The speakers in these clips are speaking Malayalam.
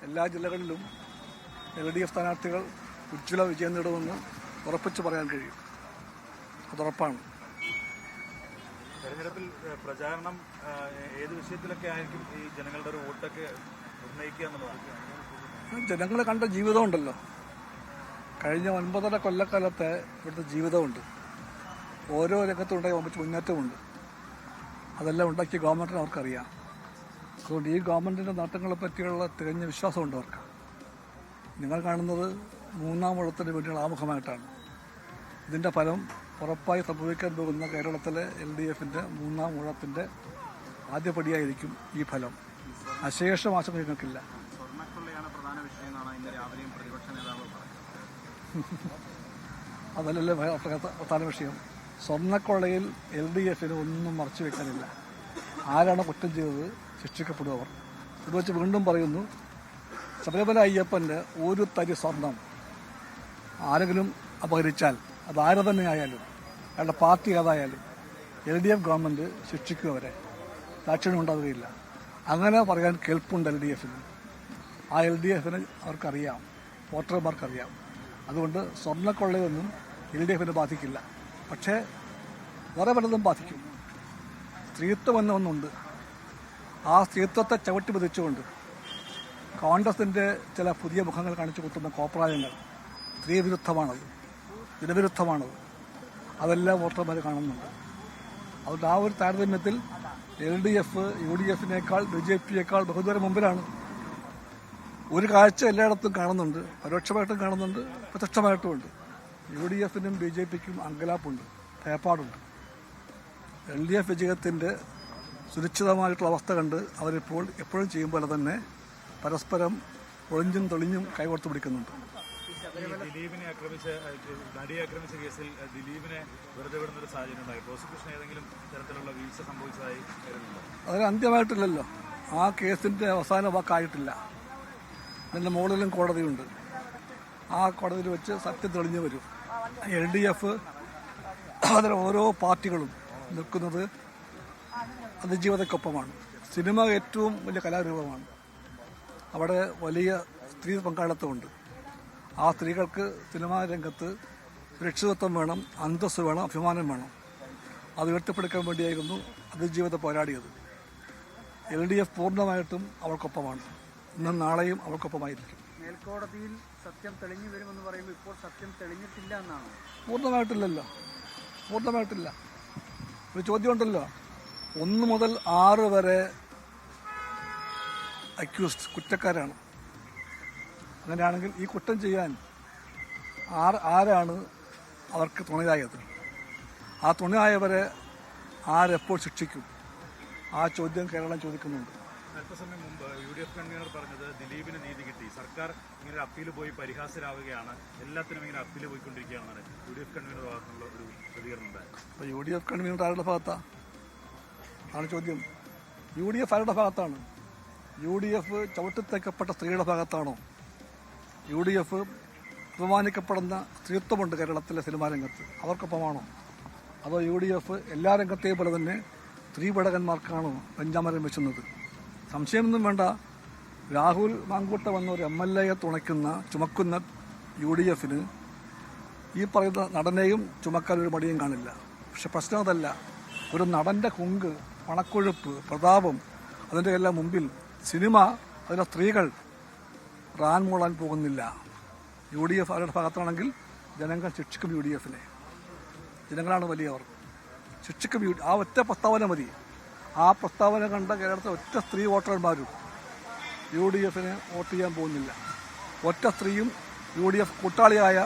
എല്ലാ ജില്ലകളിലും LDF സ്ഥാനാർത്ഥികൾ ഉജ്ജ്വല വിജയം നേടുമെന്ന് ഉറപ്പിച്ച് പറയാൻ കഴിയും. അതുറപ്പാണ്. തെരഞ്ഞെടുപ്പിൽ പ്രചാരണം ഏത് വിഷയത്തിലൊക്കെ ആയിരിക്കും ഈ ജനങ്ങളുടെ ഒരു വോട്ടൊക്കെ നിർണ്ണയിക്കുക എന്നുള്ളതാണ്? ജനങ്ങൾ കണ്ട ജീവിതമുണ്ടല്ലോ. കഴിഞ്ഞ 9.5 കൊല്ലക്കാലത്തെ ഇവിടുത്തെ ജീവിതമുണ്ട്. ഓരോ രംഗത്തുണ്ടായ മുന്നേറ്റമുണ്ട്. അതെല്ലാം ഉണ്ടാക്കിയ ഗവൺമെൻറ്റിന് അവർക്കറിയാം. അതുകൊണ്ട് ഈ ഗവൺമെൻറ്റിൻ്റെ നേട്ടങ്ങളെ പറ്റിയുള്ള തികഞ്ഞ വിശ്വാസമുണ്ട് അവർക്ക്. നിങ്ങൾ കാണുന്നത് 3-ാം ഊഴത്തിന് വേണ്ടിയുള്ള ആമുഖമായിട്ടാണ്. ഇതിൻ്റെ ഫലം ഉറപ്പായി സംഭവിക്കാൻ പോകുന്ന കേരളത്തിലെ LDFന്റെ 3-ാം ഊഴത്തിൻ്റെ ആദ്യപടിയായിരിക്കും ഈ ഫലം. അശേഷം ആശങ്ക നിങ്ങൾക്കില്ല. അതല്ലല്ലേ പ്രധാന വിഷയം. സ്വർണ്ണക്കൊള്ളയിൽ LDFന് ഒന്നും മറച്ചു വെക്കാനില്ല. ആരാണ് കുറ്റം ചെയ്തത് ശിക്ഷിക്കപ്പെടുവർ. ഇത് വെച്ച് വീണ്ടും പറയുന്നു, ശബരിമല അയ്യപ്പൻ്റെ ഒരു തരി സ്വർണം ആരെങ്കിലും അപഹരിച്ചാൽ അതാരെ തന്നെ ആയാലും അയാളുടെ പാർട്ടി ഏതായാലും LDF ഗവൺമെൻറ് ശിക്ഷിക്കും അവരെ. ദാക്ഷിണ്യം ഉണ്ടാവുകയില്ല. അങ്ങനെ പറയാൻ കേൾപ്പുണ്ട് LDFന്. ആ LDFന് അവർക്കറിയാം, വോട്ടർമാർക്കറിയാം. അതുകൊണ്ട് സ്വർണ്ണക്കൊള്ളയൊന്നും LDFനെ ബാധിക്കില്ല. പക്ഷേ വേറെ പലതും ബാധിക്കും. സ്ത്രീത്വം എന്ന ഒന്നുണ്ട്. ആ സ്ത്രീത്വത്തെ ചവിട്ടി പതിച്ചുകൊണ്ട് കോൺഗ്രസിൻ്റെ ചില പുതിയ മുഖങ്ങൾ കാണിച്ചു കൂട്ടുന്ന കോപ്രായങ്ങൾ സ്ത്രീവിരുദ്ധമാണത്, ജനവിരുദ്ധമാണത്. അതെല്ലാം വോട്ടർമാർ കാണുന്നുണ്ട്. അതുകൊണ്ട് ആ ഒരു താരതമ്യത്തിൽ LDF UDFനേക്കാൾ BJPയേക്കാൾ ബഹുദൂരം മുമ്പിലാണ്. ഒരു കാഴ്ച എല്ലായിടത്തും കാണുന്നുണ്ട്. പരോക്ഷമായിട്ടും കാണുന്നുണ്ട്, പ്രത്യക്ഷമായിട്ടുമുണ്ട്. UDFനും BJPക്കും അങ്കലാപ്പുണ്ട്, ഭയപ്പാടുണ്ട്. LDF വിജയത്തിൻ്റെ സുരക്ഷിതമായിട്ടുള്ള അവസ്ഥ കണ്ട് അവരിപ്പോൾ എപ്പോഴും ചെയ്യും പോലെ തന്നെ പരസ്പരം ഒളിഞ്ഞും തെളിഞ്ഞും കൈകോർത്ത് പിടിക്കുന്നുണ്ട്. ദിലീപിനെ നടിയെ ആക്രമിച്ച കേസിൽ ദിലീപിനെ വെറുതെ വിടുന്ന ഒരു സാഹചര്യം ഉണ്ടായി. പ്രോസിക്യൂഷൻ ഏതെങ്കിലും തരത്തിലുള്ള വീഴ്ച സംഭവിച്ചതായി കരുതുന്നുണ്ടോ? അതിന് അന്ത്യമായിട്ടില്ലല്ലോ. ആ കേസിന്റെ അവസാന വാക്കായിട്ടില്ല. അതിൻ്റെ മുകളിലും കോടതിയുണ്ട്. ആ കോടതിയിൽ വെച്ച് സത്യം തെളിഞ്ഞു വരും. LDF അതിൽ ഓരോ പാർട്ടികളും നിൽക്കുന്നത് അതിജീവിതക്കൊപ്പമാണ്. സിനിമ ഏറ്റവും വലിയ കലാരൂപമാണ്. അവിടെ വലിയ സ്ത്രീ പങ്കാളിത്തമുണ്ട്. ആ സ്ത്രീകൾക്ക് സിനിമാ രംഗത്ത് സുരക്ഷിതത്വം വേണം, അന്തസ്സ് വേണം, അഭിമാനം വേണം. അത് ഉയർത്തിപ്പിടിക്കാൻ വേണ്ടിയായിരുന്നു അതിജീവിത പോരാടിയത്. LDF പൂർണ്ണമായിട്ടും അവൾക്കൊപ്പമാണ്. ഇന്നും നാളെയും അവൾക്കൊപ്പമായിരിക്കും. മേൽക്കോടതിയിൽ സത്യം തെളിഞ്ഞു വരുമെന്ന് പറയുമ്പോൾ ഇപ്പോൾ സത്യം തെളിഞ്ഞിട്ടില്ല എന്നാണ്. പൂർണ്ണമായിട്ടില്ലല്ലോ. ഒരു ചോദ്യമുണ്ടല്ലോ, 1 മുതൽ 6 വരെ അക്യൂസ്ഡ് കുറ്റക്കാരാണ്. അങ്ങനെയാണെങ്കിൽ ഈ കുറ്റം ചെയ്യാൻ ആരാണ് അവർക്ക് തുണയായത്? ആ തുണയായവരെ ആരെപ്പോൾ ശിക്ഷിക്കും? ആ ചോദ്യം കേരളം ചോദിക്കുന്നുണ്ട്. അല്പസമയം മുമ്പ് UDF കൺവീനർ പറഞ്ഞത് ദിലീപിന് നീതി കിട്ടി, സർക്കാർ ഇങ്ങനെ അപ്പീൽ പോയി പരിഹാസ്യരാവുകയാണ്, എല്ലാത്തിനും ഇങ്ങനെ അപ്പീൽ പോയിക്കൊണ്ടിരിക്കുകയാണെന്നാണ് UDF കൺവീനർ ഭാഗത്തുള്ള ഒരു പ്രതികരണം ഉണ്ടായത്. അപ്പോൾ UDF കൺവീനർ ആരുടെ ഭാഗത്താണ് ആണ് ചോദ്യം. UDF ആരുടെ ഭാഗത്താണ്? UDF ചവിട്ടിത്തേക്കപ്പെട്ട സ്ത്രീയുടെ ഭാഗത്താണോ? UDF അപമാനിക്കപ്പെടുന്ന സ്ത്രീത്വമുണ്ട് കേരളത്തിലെ സിനിമാ രംഗത്ത്, അവർക്കൊപ്പമാണോ? അതോ UDF എല്ലാ രംഗത്തെയും പോലെ തന്നെ സ്ത്രീപടകന്മാർക്കാണോ പഞ്ചാമരം വെച്ചുന്നത്? സംശയമൊന്നും വേണ്ട. രാഹുൽ മാങ്കൂട്ടം വന്ന ഒരു MLAയെ ചുമക്കുന്ന UDFന് ഈ പറയുന്ന നടനെയും ചുമക്കാൻ ഒരു മടിയും കാണില്ല. പക്ഷെ പ്രശ്നം അതല്ല. ഒരു നടന്റെ കുങ്ക്, പണക്കൊഴുപ്പ്, പ്രതാപം, അതിൻ്റെ എല്ലാം മുമ്പിൽ സിനിമ, അതിലെ സ്ത്രീകൾ റാൻ മൂളാൻ പോകുന്നില്ല. UDF അവരുടെ ഭാഗത്താണെങ്കിൽ ജനങ്ങൾ ശിക്ഷിക്കും. UDFനെ ജനങ്ങളാണ് വലിയവർ. ശിക്ഷിക്കും. ആ ഒറ്റ പ്രസ്താവന മതി. ആ പ്രസ്താവന കണ്ട കേരളത്തിലെ ഒറ്റ സ്ത്രീ വോട്ടർമാരും UDFന് വോട്ട് ചെയ്യാൻ പോകുന്നില്ല. ഒറ്റ സ്ത്രീയും UDF കൂട്ടാളിയായ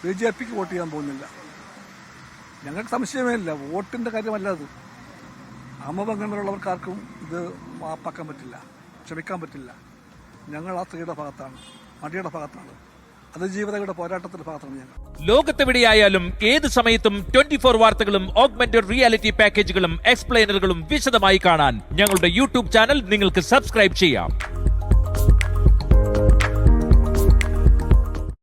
BJPക്ക് വോട്ട് ചെയ്യാൻ പോകുന്നില്ല. ഞങ്ങൾക്ക് സംശയമേ ഇല്ല. വോട്ടിൻ്റെ കാര്യമല്ല അത്. അമ്മപങ്കങ്ങളുള്ളവർക്കാർക്കും ഇത് മാപ്പാക്കാൻ പറ്റില്ല, ക്ഷമിക്കാൻ പറ്റില്ല. ഞങ്ങൾ ആ സ്ത്രീയുടെ ഭാഗത്താണ്, മടിയുടെ ഭാഗത്താണ്, അതിജീവിതയുടെ പോരാട്ടത്തിന്റെ ഭാഗത്താണ് ഞങ്ങൾ. ലോകത്തെവിടെയായാലും ഏത് സമയത്തും 24 വാർത്തകളും ഓഗ്മെന്റഡ് റിയാലിറ്റി പാക്കേജുകളും എക്സ്പ്ലെയിനറുകളും വിശദമായി കാണാൻ ഞങ്ങളുടെ YouTube ചാനൽ നിങ്ങൾക്ക് സബ്സ്ക്രൈബ് ചെയ്യാം.